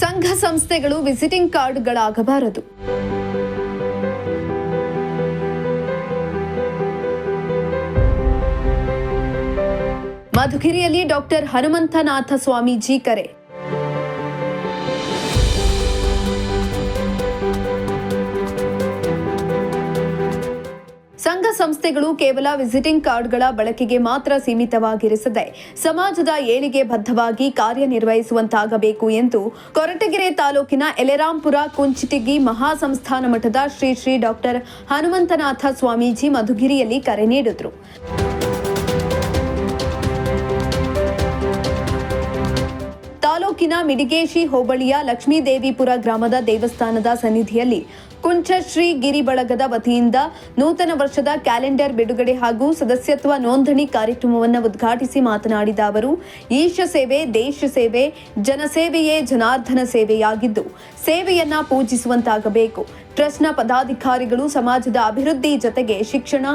ಸಂಘ ಸಂಸ್ಥೆಗಳು visiting ಕಾರ್ಡ್ಗಳಾಗಬಾರದು. ಮಧುಗಿರಿಯಲ್ಲಿ doctor Hanumanthanatha Swamiji ಕರೆ. ಸಂಘ ಸಂಸ್ಥೆಗಳು ಕೇವಲ ವಿಸಿಟಿಂಗ್ ಕಾರ್ಡ್ಗಳ ಬಳಕೆಗೆ ಮಾತ್ರ ಸೀಮಿತವಾಗಿರಿಸದೆ ಸಮಾಜದ ಏಳಿಗೆ ಬದ್ಧವಾಗಿ ಕಾರ್ಯನಿರ್ವಹಿಸುವಂತಾಗಬೇಕು ಎಂದು ಕೊರಟಗೆರೆ ತಾಲೂಕಿನ ಎಲೆರಾಂಪುರ ಕುಂಚಿಟಿಗಿ ಮಹಾಸಂಸ್ಥಾನ ಮಠದ ಶ್ರೀ ಶ್ರೀ ಡಾಕ್ಟರ್ ಹನುಮಂತನಾಥ ಸ್ವಾಮೀಜಿ ಮಧುಗಿರಿಯಲ್ಲಿ ಕರೆ ನೀಡಿದರು. ತಾಲೂಕಿನ ಮಿಡಿಗೇಶಿ ಹೋಬಳಿಯ ಲಕ್ಷ್ಮೀದೇವಿಪುರ ಗ್ರಾಮದ ದೇವಸ್ಥಾನದ ಸನ್ನಿಧಿಯಲ್ಲಿ ಕುಂಚ ಶ್ರೀ ಗಿರಿ ಬಳಗದ ವತಿಯಿಂದ ನೂತನ ವರ್ಷದ ಕ್ಯಾಲೆಂಡರ್ ಬಿಡುಗಡೆ ಹಾಗೂ ಸದಸ್ಯತ್ವ ನೋಂದಣಿ ಕಾರ್ಯಕ್ರಮವನ್ನು ಉದ್ಘಾಟಿಸಿ ಮಾತನಾಡಿದ ಅವರು, ಈಶ ಸೇವೆ, ದೇಶ ಸೇವೆ, ಜನಸೇವೆಯೇ ಜನಾರ್ದನ ಸೇವೆಯಾಗಿದ್ದು ಸೇವೆಯನ್ನ ಪೂಜಿಸುವಂತಾಗಬೇಕು. ಟ್ರಸ್ಟ್ನ ಪದಾಧಿಕಾರಿಗಳು ಸಮಾಜದ ಅಭಿವೃದ್ಧಿ ಜೊತೆಗೆ ಶಿಕ್ಷಣ,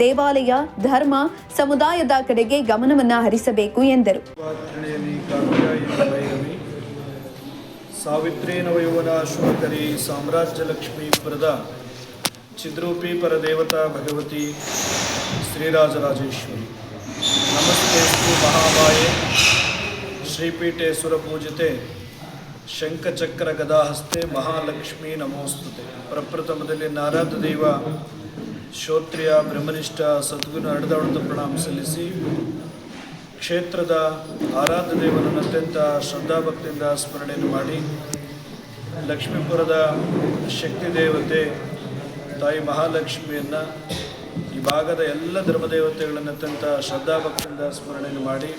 ದೇವಾಲಯ, ಧರ್ಮ, ಸಮುದಾಯದ ಕಡೆಗೆ ಗಮನವನ್ನು ಹರಿಸಬೇಕು ಎಂದರು. ಸಾವಿತ್ರಿ ನವಯುವನ ಶುಭಕರಿ ಸಾಮ್ರಾಜ್ಯ ಲಕ್ಷ್ಮೀಪುರದ ಚಿದ್ರೂಪಿ ಪರದೇವತಾ ಭಗವತಿ ಶ್ರೀರಾಜರಾಜೇಶ್ವರಿ ನಮಸ್ತೆ ಮಹಾಮಾಯೆ ಶ್ರೀಪೀಠೆ ಸುರಪೂಜಿತೆ ಶಂಖಚಕ್ರ ಗದಾಹಸ್ತೆ ಮಹಾಲಕ್ಷ್ಮೀ ನಮೋಸ್ತುತೆ. ಪ್ರಪ್ರಥಮದಲ್ಲಿ ನಾರಾಯಣ ದೇವ ಶ್ರೋತ್ರಿಯ ಬ್ರಹ್ಮನಿಷ್ಠ ಸದ್ಗುರು ನಡೆದಾಡುತ್ತ ಪ್ರಣಾಮ ಸಲ್ಲಿಸಿ ಕ್ಷೇತ್ರದ ಆರಾಧ್ಯ ದೇವರನ್ನು ಅತ್ಯಂತ ಶ್ರದ್ಧಾಭಕ್ತಿಯಿಂದ ಸ್ಮರಣೆಯನ್ನು ಮಾಡಿ ಲಕ್ಷ್ಮೀಪುರದ ಶಕ್ತಿ ದೇವತೆ ತಾಯಿ ಮಹಾಲಕ್ಷ್ಮಿಯನ್ನು ಈ ಭಾಗದ ಎಲ್ಲ ಧರ್ಮದೇವತೆಗಳನ್ನು ಅತ್ಯಂತ ಶ್ರದ್ಧಾಭಕ್ತಿಯಿಂದ ಸ್ಮರಣೆಯನ್ನು ಮಾಡಿ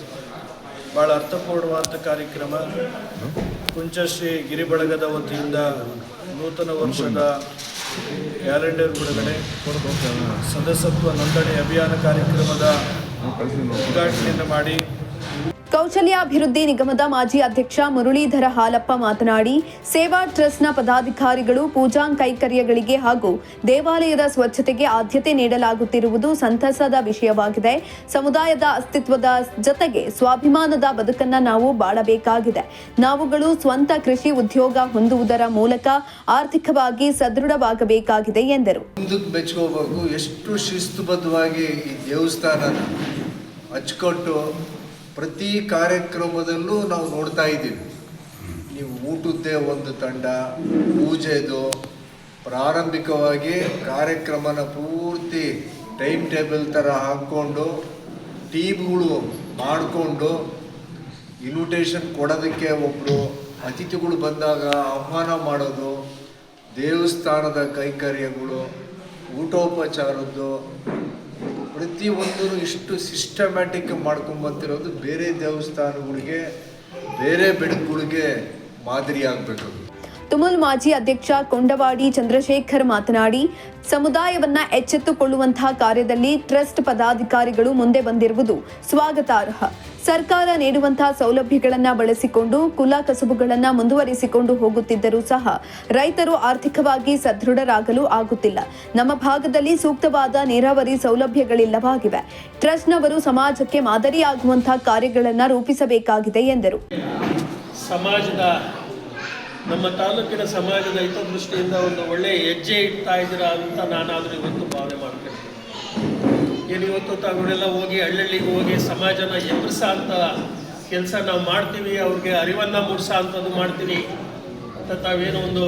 ಭಾಳ ಅರ್ಥಪೂರ್ಣವಾದ ಕಾರ್ಯಕ್ರಮ. ಕುಂಚಶ್ರೀ ಗಿರಿಬಳಗದ ವತಿಯಿಂದ ನೂತನ ವರ್ಷದ ಕ್ಯಾಲೆಂಡರ್ ಬಿಡುಗಡೆ, ಸದಸ್ಯತ್ವ ನೋಂದಣಿ ಅಭಿಯಾನ ಕಾರ್ಯಕ್ರಮದ ಉದ್ಘಾಟನೆಯನ್ನು ಮಾಡಿ ಕೌಶಲ್ಯಾಭಿವೃದ್ಧಿ ನಿಗಮದ ಮಾಜಿ ಅಧ್ಯಕ್ಷ ಮುರಳೀಧರ ಹಾಲಪ್ಪ ಮಾತನಾಡಿ, ಸೇವಾ ಟ್ರಸ್ಟ್ನ ಪದಾಧಿಕಾರಿಗಳು ಪೂಜಾ ಕೈಂಕರ್ಯಗಳಿಗೆ ಹಾಗೂ ದೇವಾಲಯದ ಸ್ವಚ್ಛತೆಗೆ ಆದ್ಯತೆ ನೀಡಲಾಗುತ್ತಿರುವುದು ಸಂತಸದ ವಿಷಯವಾಗಿದೆ. ಸಮುದಾಯದ ಅಸ್ತಿತ್ವದ ಜೊತೆಗೆ ಸ್ವಾಭಿಮಾನದ ಬದುಕನ್ನ ನಾವು ಬಾಳಬೇಕಾಗಿದೆ. ನಾವುಗಳು ಸ್ವಂತ ಕೃಷಿ ಉದ್ಯೋಗ ಹೊಂದುವುದರ ಮೂಲಕ ಆರ್ಥಿಕವಾಗಿ ಸದೃಢವಾಗಬೇಕಾಗಿದೆ ಎಂದರು. ಎಷ್ಟು ಶಿಸ್ತುಬದ್ಧವಾಗಿ ಈ ದೇವಸ್ಥಾನನ ಹಚ್ಕೊಟ್ಟು ಪ್ರತಿ ಕಾರ್ಯಕ್ರಮದಲ್ಲೂ ನಾವು ನೋಡ್ತಾ ಇದ್ದೀವಿ. ನೀವು ಊಟದ್ದೇ ಒಂದು ತಂಡ, ಪೂಜೆದು ಪ್ರಾರಂಭಿಕವಾಗಿ ಕಾರ್ಯಕ್ರಮನ ಪೂರ್ತಿ ಟೈಮ್ ಟೇಬಲ್ ಥರ ಹಾಕ್ಕೊಂಡು ಟೀಮ್ಗಳು ಮಾಡಿಕೊಂಡು ಇನ್ವಿಟೇಷನ್ ಕೊಡೋದಕ್ಕೆ ಒಬ್ಬರು ಅತಿಥಿಗಳು ಬಂದಾಗ ಆಹ್ವಾನ ಮಾಡೋದು, ದೇವಸ್ಥಾನದ ಕೈಂಕರ್ಯಗಳು, ಊಟೋಪಚಾರದ್ದು ಪ್ರತಿಯೊಂದೂ ಇಷ್ಟು ಸಿಸ್ಟಮ್ಯಾಟಿಕ್ ಮಾಡ್ಕೊಂಬಂತಿರೋದು ಬೇರೆ ದೇವಸ್ಥಾನಗಳಿಗೆ, ಬೇರೆ ಬೆಳಗುಗಳಿಗೆ ಮಾದರಿಯಾಗಬೇಕು. ತುಮುಲ್ ಮಾಜಿ ಅಧ್ಯಕ್ಷ ಕೊಂಡವಾಡಿ ಚಂದ್ರಶೇಖರ್ ಮಾತನಾಡಿ, ಸಮುದಾಯವನ್ನ ಎಚ್ಚೆತ್ತುಕೊಳ್ಳುವಂತಹ ಕಾರ್ಯದಲ್ಲಿ ಟ್ರಸ್ಟ್ ಪದಾಧಿಕಾರಿಗಳು ಮುಂದೆ ಬಂದಿರುವುದು ಸ್ವಾಗತಾರ್ಹ. ಸರ್ಕಾರ ನೀಡುವಂತಹ ಸೌಲಭ್ಯಗಳನ್ನು ಬಳಸಿಕೊಂಡು ಕುಲ ಕಸುಬುಗಳನ್ನು ಮುಂದುವರಿಸಿಕೊಂಡು ಹೋಗುತ್ತಿದ್ದರೂ ಸಹ ರೈತರು ಆರ್ಥಿಕವಾಗಿ ಸದೃಢರಾಗಲು ಆಗುತ್ತಿಲ್ಲ. ನಮ್ಮ ಭಾಗದಲ್ಲಿ ಸೂಕ್ತವಾದ ನೀರಾವರಿ ಸೌಲಭ್ಯಗಳಿಲ್ಲವಾಗಿವೆ. ಟ್ರಸ್ಟ್ನವರು ಸಮಾಜಕ್ಕೆ ಮಾದರಿಯಾಗುವಂತಹ ಕಾರ್ಯಗಳನ್ನು ರೂಪಿಸಬೇಕಾಗಿದೆ ಎಂದರು. ನಮ್ಮ ತಾಲೂಕಿನ ಸಮಾಜದ ಹಿತದೃಷ್ಟಿಯಿಂದ ಒಂದು ಒಳ್ಳೆಯ ಹೆಜ್ಜೆ ಇಡ್ತಾ ಇದ್ದೀರಾ ಅಂತ ನಾನಾದರೂ ಇವತ್ತು ಭಾವನೆ ಮಾಡ್ತೇನೆ. ಇವತ್ತು ತಾವುಗಳೆಲ್ಲ ಹೋಗಿ ಹಳ್ಳಿಗೆ ಹೋಗಿ ಸಮಾಜನ ಎಬ್ಬರಿಸ ಅಂತ ಕೆಲಸ ನಾವು ಮಾಡ್ತೀವಿ, ಅವ್ರಿಗೆ ಅರಿವನ್ನು ಮೂಡಿಸೋ ಅಂಥದ್ದು ಮಾಡ್ತೀವಿ ಅಂತ ತಾವೇನೋ ಒಂದು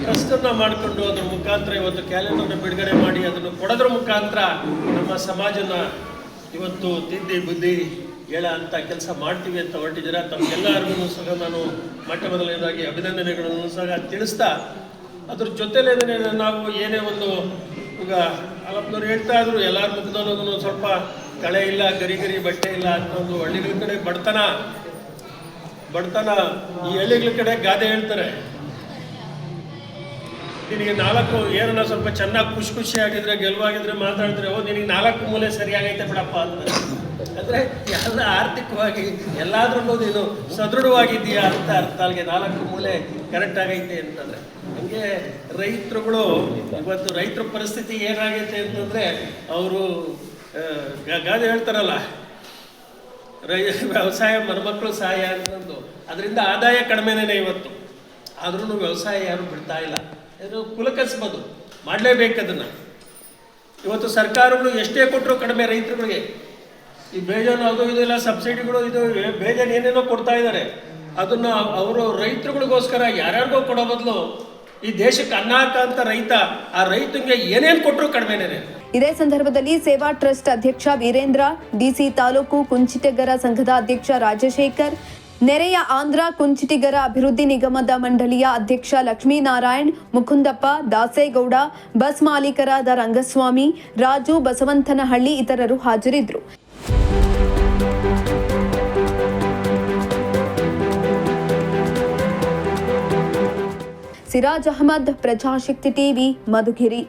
ಟ್ರಸ್ಟನ್ನು ಮಾಡಿಕೊಂಡು ಅದ್ರ ಮುಖಾಂತರ ಇವತ್ತು ಕ್ಯಾಲೆಂಡರ್ನ ಬಿಡುಗಡೆ ಮಾಡಿ ಅದನ್ನು ಕೊಡೋದ್ರ ಮುಖಾಂತರ ನಮ್ಮ ಸಮಾಜನ ಇವತ್ತು ತಿದ್ದಿ ಬುದ್ಧಿ ಹೇಳ ಅಂತ ಕೆಲಸ ಮಾಡ್ತೀವಿ ಅಂತ ಹೊರಟಿದ್ದೀರಾ. ತಮಗೆಲ್ಲರಿಗೂ ಸಹ ನಾನು ಮೊದಲನೇದಾಗಿ ಅಭಿನಂದನೆಗಳನ್ನು ಸಹ ತಿಳಿಸ್ತಾ, ಅದ್ರ ಜೊತೆಲೇನೇ ನಾವು ಏನೇ ಒಂದು ಈಗ ಅಲ್ಲಪ್ಪನವ್ರು ಹೇಳ್ತಾ ಇದ್ರು, ಎಲ್ಲರ ಮುಖದಲ್ಲೂ ಸ್ವಲ್ಪ ಕಳೆ ಇಲ್ಲ, ಗರಿ ಬಟ್ಟೆ ಇಲ್ಲ ಅಂತ ಒಂದು ಹಳ್ಳಿಗಳ ಕಡೆ ಬಡತನ ಈ ಹಳ್ಳಿಗಳ ಕಡೆ ಗಾದೆ ಹೇಳ್ತಾರೆ, ನಿನಗೆ 4 ಏನನ್ನ ಸ್ವಲ್ಪ ಚೆನ್ನಾಗಿ ಖುಷಿ ಆಗಿದ್ರೆ ಗೆಲುವಾಗಿದ್ರೆ ಮಾತಾಡಿದ್ರೆ ನಿನಗೆ 4 ಮೂಲೆ ಸರಿಯಾಗೈತೆ ಬಿಡಪ್ಪ ಅಂತ. ಅಂದರೆ ಎಲ್ಲ ಆರ್ಥಿಕವಾಗಿ ಎಲ್ಲಾದ್ರಲ್ಲೂ ನೀನು ಸದೃಢವಾಗಿದ್ದೀಯಾ ಅಂತ ಅರ್ಥ. ಅಲ್ಲಿಗೆ 4 ಮೂಲೆ ಕರೆಕ್ಟ್ ಆಗೈತೆ ಅಂತಂದರೆ ಹಂಗೆ ರೈತರುಗಳು ಇವತ್ತು ರೈತರ ಪರಿಸ್ಥಿತಿ ಏನಾಗೈತೆ ಅಂತಂದರೆ ಅವರು ಗಾದೆ ಹೇಳ್ತಾರಲ್ಲ, ವ್ಯವಸಾಯ ಮನೆಮಕ್ಕಳು ಸಹಾಯ ಅಂತಂದು ಅದರಿಂದ ಆದಾಯ ಕಡಿಮೆನೇ ಇವತ್ತು. ಆದ್ರೂ ವ್ಯವಸಾಯ ಯಾರು ಬಿಡ್ತಾ ಇಲ್ಲ. ಇದು ಕುಲಕಸಬದು, ಮಾಡಲೇಬೇಕು ಅದನ್ನು. ಇವತ್ತು ಸರ್ಕಾರಗಳು ಎಷ್ಟೇ ಕೊಟ್ಟರು ಕಡಿಮೆ ರೈತರುಗಳಿಗೆ. ಈ ಬೇಜಾನು ಅದು ಇದೆಲ್ಲ ಸಬ್ಸಿಡಿಗಳು ಇದು ಬೇಜಾನು ಏನೇನೋ ಕೊಡ್ತಾ ಇದ್ದಾರೆ. ಅದನ್ನು ಅವರು ರೈತರುಗಳಿಗೋಸ್ಕರ ಯಾರ್ಯಾರಿಗೋ ಕೊಡೋ ಬದಲು ಈ ದೇಶಕ್ಕೆ ಅನ್ನ ಹಾಕಂತ ರೈತ, ಆ ರೈತನಿಗೆ ಏನೇನು ಕೊಟ್ಟರು ಕಡಿಮೆನೇ. ಇದೇ ಸಂದರ್ಭದಲ್ಲಿ ಸೇವಾ ಟ್ರಸ್ಟ್ ಅಧ್ಯಕ್ಷ ವೀರೇಂದ್ರ, ಡಿಸಿ ತಾಲೂಕು ಕುಂಚಿಟಿಗರ ಸಂಘದ ಅಧ್ಯಕ್ಷ ರಾಜಶೇಖರ್, ನೆರೆಯ ಆಂಧ್ರ ಕುಂಚಿಟಿಗರ ಅಭಿವೃದ್ಧಿ ನಿಗಮದ ಮಂಡಳಿಯ ಅಧ್ಯಕ್ಷ ಲಕ್ಷ್ಮೀನಾರಾಯಣ್, ಮುಕುಂದಪ್ಪ, ದಾಸೇಗೌಡ, ಬಸ್ ಮಾಲೀಕರಾದ ರಂಗಸ್ವಾಮಿ, ರಾಜು, ಬಸವಂತನಹಳ್ಳಿ ಇತರರು ಹಾಜರಿದ್ದರು. ಸಿರಾಜ್ ಅಹಮದ್, ಪ್ರಜಾಶಕ್ತಿ ಟಿವಿ, ಮಧುಗಿರಿ.